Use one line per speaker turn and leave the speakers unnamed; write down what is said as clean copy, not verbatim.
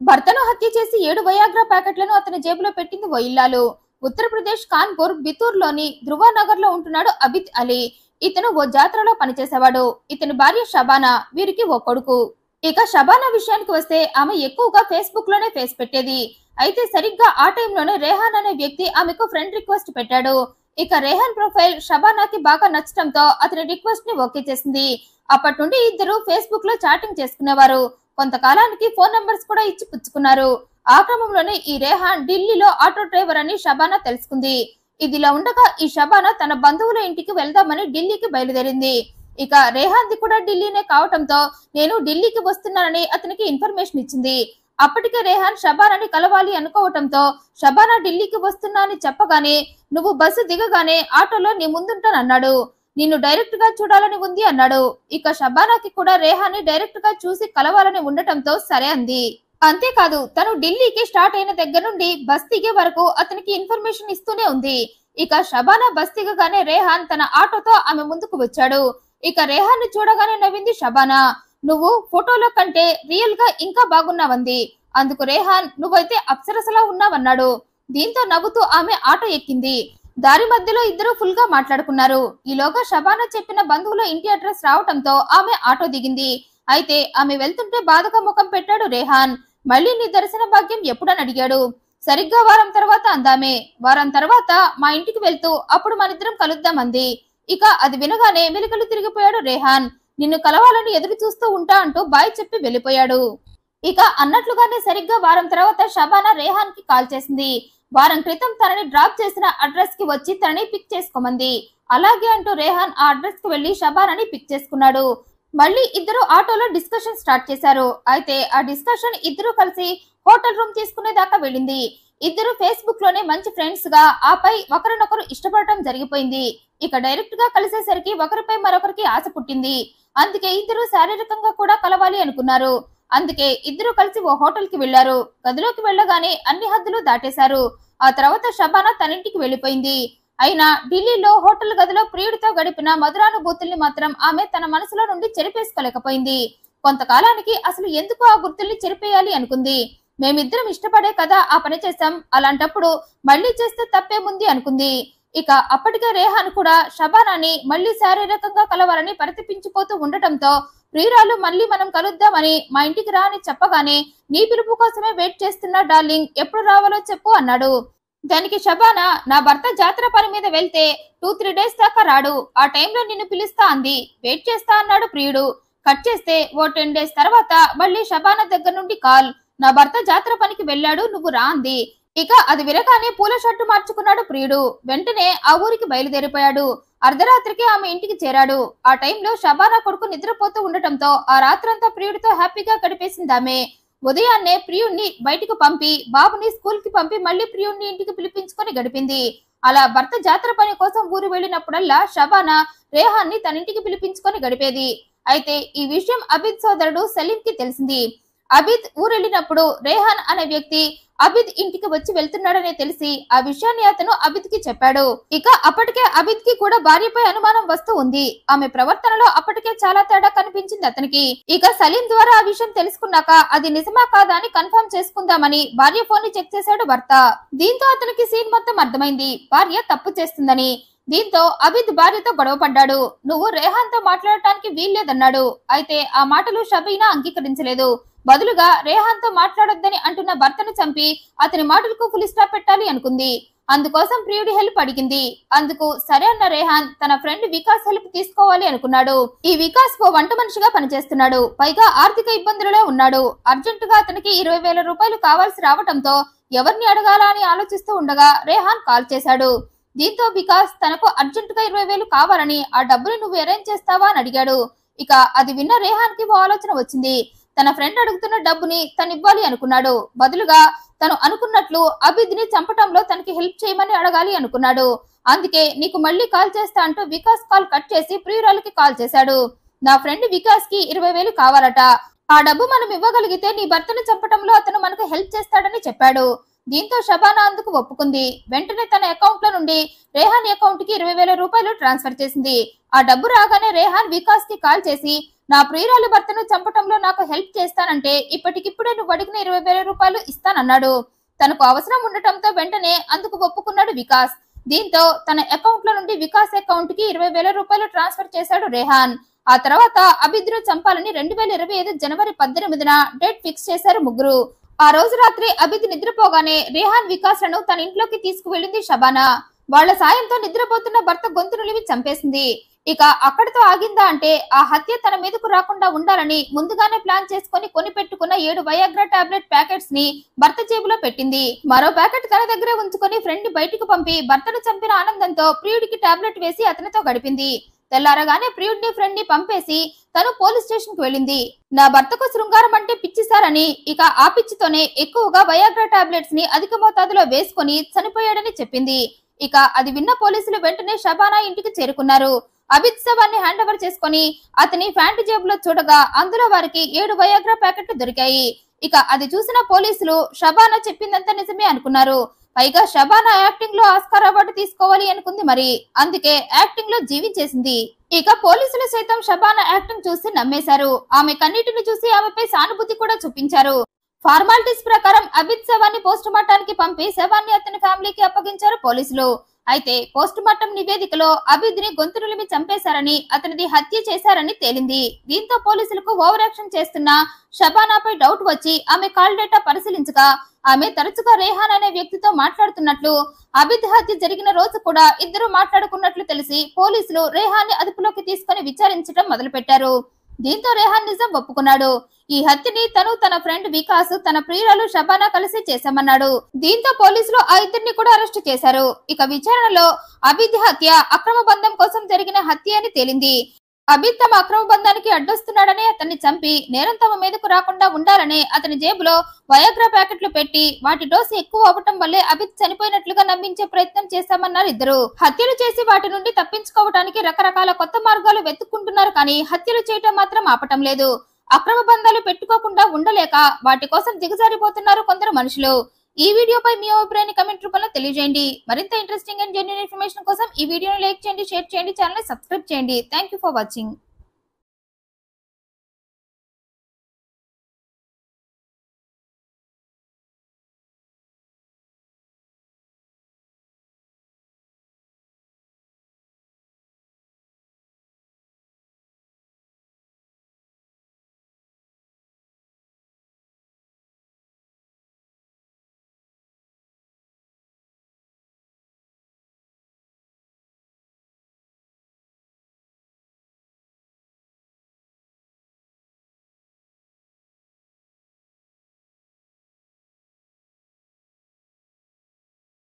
భర్తను హత్య చేసి 7 వయాగ్రా ప్యాకెట్లను అతని జేబులో పెట్టింది ఓ ఇల్లాలు. ఉత్తరప్రదేశ్ కాన్పూర్ బితూర్లోని ధ్రువానగర్ లో ఉంటున్నాడు అబిద్ అలీ. ఇతను ఓ జాతరలో పనిచేసేవాడు. ఇతని భార్య షబానా, వీరికి ఓ కొడుకు. ఇక షబానా విషయానికి వస్తే ఆమె ఎక్కువగా ఫేస్బుక్ లోనే ఫేస్ పెట్టేది. అయితే సరిగ్గా ఆ టైంలోనే రేహాన్ అనే వ్యక్తి ఆమెకు ఫ్రెండ్ రిక్వెస్ట్ పెట్టాడు. ఇక రేహాన్ ప్రొఫైల్ షబానాకి బాగా నచ్చడంతో అతని రిక్వెస్ట్ ని ఓకే చేసింది. అప్పటి నుండి ఇద్దరు ఫేస్బుక్ లో చాటింగ్ చేసుకునేవారు. కొంతకాలానికి ఫోన్ నంబర్స్ కూడా ఇచ్చి పుచ్చుకున్నారు. ఆ క్రమంలోనే ఈ రేహాన్ ఢిల్లీలో ఆటో డ్రైవర్ అని షబానా తెలుసుకుంది. ఇదిలా ఉండగా ఈ షబానా తన బంధువుల ఇంటికి వెళ్దామని ఢిల్లీకి బయలుదేరింది. ఇక రేహాన్ది కూడా ఢిల్లీనే కావటంతో నేను ఢిల్లీకి వస్తున్నానని అతనికి ఇన్ఫర్మేషన్ ఇచ్చింది. అప్పటికే రేహాన్ షబానాని కలవాలి అనుకోవటంతో షబానా ఢిల్లీకి వస్తున్నా అని చెప్పగానే నువ్వు బస్సు దిగగానే ఆటోలో నీ ముందుంటానన్నాడు. నిన్ను డైరెక్ట్ గా చూడాలని ఉంది అన్నాడు. ఇక షబానాకి కూడా రేహాన్ని డైరెక్ట్ గా చూసి కలవాలని ఉండటంతో సరే అంది. అంతేకాదు తను ఢిల్లీకి స్టార్ట్ అయిన దగ్గర నుండి బస్ దిగే వరకు అతనికి ఇన్ఫర్మేషన్ ఇస్తూనే ఉంది. ఇక షబానా బస్ దిగగానే రేహాన్ తన ఆటోతో ఆమె ముందుకు వచ్చాడు. ఇక రేహాన్ ని చూడగానే నవ్వింది షబానా. నువ్వు ఫోటోలో కంటే రియల్ గా ఇంకా బాగున్నావంది. అందుకు రేహాన్ నువ్వైతే అప్సరసలా ఉన్నావన్నాడు. దీంతో నవ్వుతూ ఆమె ఆటో ఎక్కింది. దారి మధ్యలో ఇద్దరు ఫుల్ గా మాట్లాడుకున్నారు. ఈలోగా షబానా చెప్పిన బంధువుల ఇంటి అడ్రస్ రావటంతో ఆమె ఆటో దిగింది. అయితే ఆమె వెళ్తుంటే బాధగా ముఖం పెట్టాడు రేహాన్. మళ్ళీ నీ దర్శన భాగ్యం ఎప్పుడని అడిగాడు. సరిగ్గా వారం తర్వాత అందామే. వారం తర్వాత మా ఇంటికి వెళ్తూ అప్పుడు మనిద్దరం కలుద్దామంది. ఇక అది వినగానే మెలికలు తిరిగిపోయాడు రేహాన్. నిన్ను కలవాలని ఎదురు చూస్తూ ఉంటా అంటూ బాయ్ చెప్పి వెళ్లిపోయాడు. ఇక అన్నట్లుగానే సరిగ్గా వారం తర్వాత షబానా రేహాన్ కి కాల్ చేసింది. వారం క్రితం తనని డ్రాప్ చేసిన అడ్రస్ కి వచ్చి తనని పిక్ చేసుకోమంది. అలాగే అంటూ రేహాన్ ఆ అడ్రస్ కి వెళ్లి షబానాని పిక్ చేసుకున్నాడు. మళ్ళీ ఇద్దరు ఆటోలో డిస్కషన్ స్టార్ట్ చేశారు. అయితే ఆ డిస్కషన్ ఇద్దరు కలిసి హోటల్ రూమ్ తీసుకునే దాకా వెళ్ళింది. ఇద్దరు ఫేస్బుక్ లోనే మంచి ఫ్రెండ్స్ గా ఆపై ఒకరినొకరు ఇష్టపడటం జరిగిపోయింది. ఇక డైరెక్ట్ గా కలిసేసరికి ఒకరిపై మరొకరికి ఆశ పుట్టింది. అందుకే ఇద్దరు శారీరకంగా కూడా కలవాలి అనుకున్నారు. అందుకే ఇద్దరు కలిసి ఓ హోటల్ కి వెళ్లారు. గదిలోకి వెళ్లగానే అన్ని హద్దులు దాటేశారు. ఆ తర్వాత షబానా తనింటికి వెళ్లిపోయింది. అయినా ఢిల్లీలో హోటల్ గదిలో ప్రియుడితో గడిపిన మధురానుభూతుల్ని మాత్రం ఆమె తన మనసులో నుండి చెరిపేసుకోలేకపోయింది. కొంతకాలానికి అసలు ఎందుకు ఆ గుర్తుల్ని చెరిపేయాలి అనుకుంది. మేమిద్దరం ఇష్టపడే కదా ఆ పని చేశాం, అలాంటప్పుడు మళ్లీ చేస్తే తప్పేముంది అనుకుంది. ఇక అప్పటికే రేహాన్ కూడా షబానాని మళ్లీ శారీరకంగా కలవాలని పరితపించిపోతూ ఉండటంతో ప్రియురాలు మళ్లీ మనం కలుద్దామని మా ఇంటికి రా అని చెప్పగానే నీ పిలుపు కోసమే వెయిట్ చేస్తున్నా డార్లింగ్, ఎప్పుడు రావాలో చెప్పు అన్నాడు. దానికి షబానా నా భర్త జాతర పని మీద వెళ్తే 2-3 డేస్ దాకా రాడు, ఆ టైంలో నిన్ను పిలుస్తా అంది. వెయిట్ చేస్తా అన్నాడు ప్రియుడు. కట్ చేస్తే ఓ 10 డేస్ తర్వాత మళ్లీ షబానా దగ్గర నుండి కాల్. నా భర్త జాతర పనికి వెళ్ళాడు, నువ్వు రా అంది. ఇక అది వినగానే పూల షర్టు మార్చుకున్నాడు ప్రియుడు. వెంటనే ఆ ఊరికి బయలుదేరిపోయాడు. అర్ధరాత్రికి ఆమె ఇంటికి చేరాడు. ఆ టైంలో షబానా కొడుకు నిద్రపోతూ ఉండటంతో ఆ రాత్రంతా ప్రియుడితో హ్యాపీగా గడిపేసిందామె. ఉదయాన్నే ప్రియుణ్ణి బయటికి పంపి బాబుని స్కూల్ కి పంపి మళ్లీ ప్రియుణ్ణి ఇంటికి పిలిపించుకొని గడిపింది. అలా భర్త జాతర పని కోసం ఊరు వెళ్లినప్పుడల్లా షబానా రేహాన్ ని తన ఇంటికి పిలిపించుకొని గడిపేది. అయితే ఈ విషయం అబిద్ సోదరుడు సలీం కి తెలిసింది. అబిద్ ఊరెళ్ళినప్పుడు రేహాన్ అనే వ్యక్తి అబిద్ ఇంటికి వచ్చి వెళ్తున్నాడని తెలిసి ఆ విషయాన్ని అతను అబిద్ కి చెప్పాడు. ఇక అప్పటికే అబిద్ కి కూడా భార్యపై అనుమానం వస్తూ ఉంది. ఆమె ప్రవర్తనలో అప్పటికే చాలా తేడా కనిపించింది అతనికి. ఇక సలీం ద్వారా ఆ విషయం తెలుసుకున్నాక అది నిజమా కాదా అని కన్ఫర్మ్ చేసుకుందామని భార్య ఫోన్ ని చెక్ చేశాడు భర్త. దీంతో అతనికి సీన్ మొత్తం అర్థమైంది, భార్య తప్పు చేస్తుందని. దీంతో అబిద్ భార్యతో గొడవ పడ్డాడు. నువ్వు రేహాన్ తో మాట్లాడటానికి వీల్లేదన్నాడు. అయితే ఆ మాటలు షబీనా అంగీకరించలేదు. బదులుగా రేహాన్ తో మాట్లాడొద్దని అంటున్న భర్తను చంపి అతని మాటలకు ఫుల్ స్టాప్ పెట్టాలి అనుకుంది. అందుకోసం ప్రియుడి హెల్ప్ అడిగింది. అందుకు సరే అన్న రేహాన్ తన ఫ్రెండ్ వికాస్ హెల్ప్ తీసుకోవాలి అనుకున్నాడు. ఈ వికాస్ ఓ వంట మనిషిగా పనిచేస్తున్నాడు. పైగా ఆర్థిక ఇబ్బందులలో ఉన్నాడు. అర్జెంటుగా అతనికి 20,000 రూపాయలు కావాల్సి రావటంతో ఎవరిని అడగాలా అని ఆలోచిస్తూ ఉండగా రేహాన్ కాల్ చేశాడు. దీంతో వికాస్ తనకు అర్జెంటుగా 20,000 కావాలని ఆ డబ్బుని నువ్వు అరేంజ్ చేస్తావా అని అడిగాడు. ఇక అది విన్న రేహాన్ కి ఓ ఆలోచన వచ్చింది. తన ఫ్రెండ్ అడుగుతున్న డబ్బుని తనివ్వాలి అనుకున్నాడు. బదులుగా తను అనుకున్నట్లు అబిద్ ని చంపటంలో తనకి హెల్ప్ చేయమని అడగాలి అనుకున్నాడు. అందుకే నీకు మళ్లీ కాల్ చేస్తా అంటూ వికాస్ కాల్ కట్ చేసి ప్రియురాలకి కాల్ చేశాడు. నా ఫ్రెండ్ వికాస్ కి 20,000 కావాలట. ఆ డబ్బు మనం ఇవ్వగలిగితే నీ భర్తను చంపటంలో అతను మనకు హెల్ప్ చేస్తాడని చెప్పాడు. దీంతో షబానా అందుకు ఒప్పుకుంది. వెంటనే తన అకౌంట్ లో నుండి రేహాన్ అకౌంట్ కి 20,000 రూపాయలు ట్రాన్స్ఫర్ చేసింది. ఆ డబ్బు రాగానే రేహాన్ వికాస్ కి కాల్ చేసి, నా ప్రియురాలి భర్తను చంపటంలో నాకు హెల్ప్ చేస్తానంటే ఇప్పటికిప్పుడే నువ్వు అడిగిన 20,000 రూపాయలు ఇస్తానన్నాడు. తనకు అవసరం ఉండటంతో వెంటనే అందుకు ఒప్పుకున్నాడు వికాస్. దీంతో తన అకౌంట్ లో నుండి వికాస్ అకౌంట్ కి 20,000 రూపాయలు ట్రాన్స్ఫర్ చేశాడు రేహాన్. ఆ తర్వాత అబిద్ను చంపాలని 2025 జనవరి 18న డేట్ ఫిక్స్ చేశారు ముగ్గురు. ఆ రోజు రాత్రి అబిద్ నిద్రపోగానే రేహాన్ వికాస్ లను తన ఇంట్లోకి తీసుకువెళ్ళింది షబానా. వాళ్ల సాయంతో నిద్రపోతున్న భర్త గొంతు నులిమి చంపేసింది. ఇక అక్కడితో ఆగిందా అంటే ఆ హత్య తన మీదకు రాకుండా ఉండాలని ముందుగానే ప్లాన్ చేసుకుని కొనిపెట్టుకున్న 7 వయాగ్రా టాబ్లెట్ ప్యాకెట్స్ ని భర్త జేబులో పెట్టింది. మరో ప్యాకెట్ తన దగ్గరే ఉంచుకొని ఫ్రెండ్ ని బయటికి పంపి భర్తను చంపిన ఆనందంతో ప్రియుడికి టాబ్లెట్ వేసి అతనితో గడిపింది. తెల్లారగానే ప్రియుడిని ఫ్రెండ్ ని పంపేసి తను పోలీస్ స్టేషన్ కు వెళ్ళింది. నా భర్తకు శృంగారం అంటే పిచ్చిసారని, ఇక ఆ పిచ్చితోనే ఎక్కువగా వయాగ్రా టాబ్లెట్స్ ని అధిక మోతాదులో వేసుకుని చనిపోయాడని చెప్పింది. ఇక అది విన్న పోలీసులు వెంటనే షబానా ఇంటికి చేరుకున్నారు. అబిద్ శవాన్ని హ్యాండ్ ఓవర్ చేసుకుని అతని ప్యాంటు జేబులో చూడగా అందులో వారికి 7 వయాగ్రా ప్యాకెట్లు దొరికాయి. ఇక అది చూసిన పోలీసులు షబానా చెప్పిందంతా నిజమే అనుకున్నారు. పైగా షబానా యాక్టింగ్ లో ఆస్కార్ అవార్డు తీసుకోవాలి అనుకుంది మరి. అందుకే యాక్టింగ్ లో జీవించేసింది. ఇక పోలీసులు సైతం షబానా యాక్టింగ్ చూసి నమ్మేశారు. ఆమె కన్నీటిని చూసి ఆమెపై సానుభూతి కూడా చూపించారు. ఫార్మాలిటీస్ ప్రకారం అబిద్ శవాన్ని పోస్ట్ మార్టానికి పంపి శవాన్ని అతని ఫ్యామిలీకి అప్పగించారు పోలీసులు. అయితే పోస్ట్ మార్టం నివేదికలో అబిద్ ని గొంతు నులిమి చంపేశారని, అతనిది హత్య చేశారని తేలింది. దీంతో పోలీసులకు ఓవర్ యాక్షన్ చేస్తున్న షబానాపై డౌట్ వచ్చి ఆమె కాల్ డేటా పరిశీలించగా ఆమె తరచుగా రేహాన్ అనే వ్యక్తితో మాట్లాడుతున్నట్లు, అబిద్ హత్య జరిగిన రోజు కూడా ఇద్దరు మాట్లాడుకున్నట్లు తెలిసి పోలీసులు రేహాన్ ని అదుపులోకి తీసుకుని విచారించడం మొదలుపెట్టారు. దీంతో రేహాన్ నిజం ఒప్పుకున్నాడు. ఈ హత్యని తను, తన ఫ్రెండ్ వికాస్, తన ప్రియురాలు షబానా కలిసి చేశామన్నాడు. దీంతో పోలీసులు ఆ ఇద్దరిని కూడా అరెస్టు చేశారు. ఇక విచారణలో అబిద్ హత్య అక్రమ బంధం కోసం జరిగిన హత్య అని తేలింది. అబిద్ తమ అక్రమ బంధానికి అడ్డొస్తున్నాడని అతన్ని చంపి నేరం తమ మీదకు రాకుండా ఉండాలని అతని జేబులో వయాగ్రా ప్యాకెట్లు పెట్టి వాటి డోసు ఎక్కువ అవ్వటం వల్లే అబిద్ చనిపోయినట్లుగా నమ్మించే ప్రయత్నం చేశామన్నారు ఇద్దరు. హత్యలు చేసి వాటి నుండి తప్పించుకోవడానికి రకరకాల కొత్త మార్గాలు వెతుక్కుంటున్నారు కానీ హత్యలు చేయటం మాత్రం ఆపటం లేదు. అక్రమ బంధాలు పెట్టుకోకుండా ఉండలేక వాటి కోసం దిగజారిపోతున్నారు కొందరు మనుషులు. ఈ వీడియోపై మీ అభిప్రాయాన్ని కమెంట్ రూపంలో తెలియజేయండి. మరింత ఇంట్రెస్టింగ్ అండ్ జెన్యూన్ ఇన్ఫర్మేషన్ కోసం ఈ వీడియోని లైక్ చేయండి, షేర్ చేయండి, ఛానల్ ని సబ్స్క్రైబ్ చేయండి. Thank you for watching.